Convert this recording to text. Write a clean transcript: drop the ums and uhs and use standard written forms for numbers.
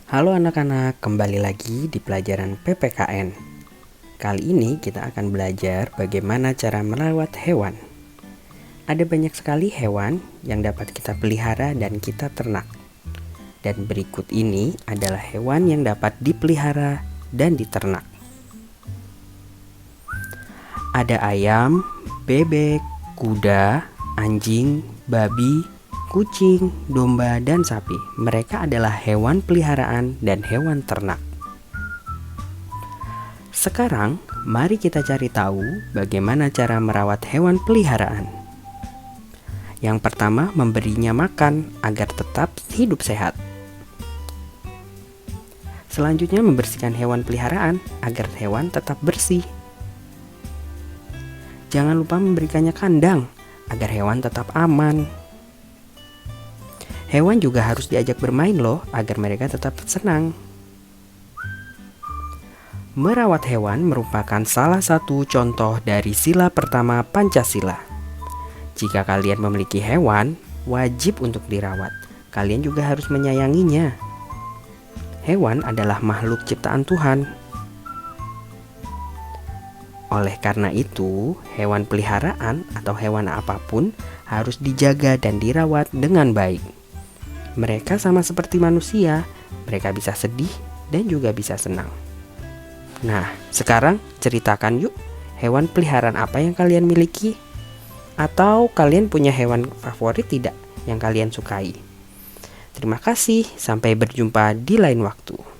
Halo anak-anak, kembali lagi di pelajaran PPKN. Kali ini kita akan belajar bagaimana cara merawat hewan. Ada banyak sekali hewan yang dapat kita pelihara dan kita ternak. Dan berikut ini adalah hewan yang dapat dipelihara dan diternak. Ada ayam, bebek, kuda, anjing, babi, kucing, domba, dan sapi. Mereka adalah hewan peliharaan dan hewan ternak. Sekarang, mari kita cari tahu bagaimana cara merawat hewan peliharaan. Yang pertama, memberinya makan agar tetap hidup sehat. Selanjutnya, membersihkan hewan peliharaan agar hewan tetap bersih. Jangan lupa memberikannya kandang agar hewan tetap aman. Hewan juga harus diajak bermain loh, agar mereka tetap senang. Merawat hewan merupakan salah satu contoh dari sila pertama Pancasila. Jika kalian memiliki hewan, wajib untuk dirawat. Kalian juga harus menyayanginya. Hewan adalah makhluk ciptaan Tuhan. Oleh karena itu, hewan peliharaan atau hewan apapun harus dijaga dan dirawat dengan baik. Mereka sama seperti manusia, mereka bisa sedih dan juga bisa senang. Nah, sekarang ceritakan yuk, hewan peliharaan apa yang kalian miliki? Atau kalian punya hewan favorit tidak yang kalian sukai? Terima kasih, sampai berjumpa di lain waktu.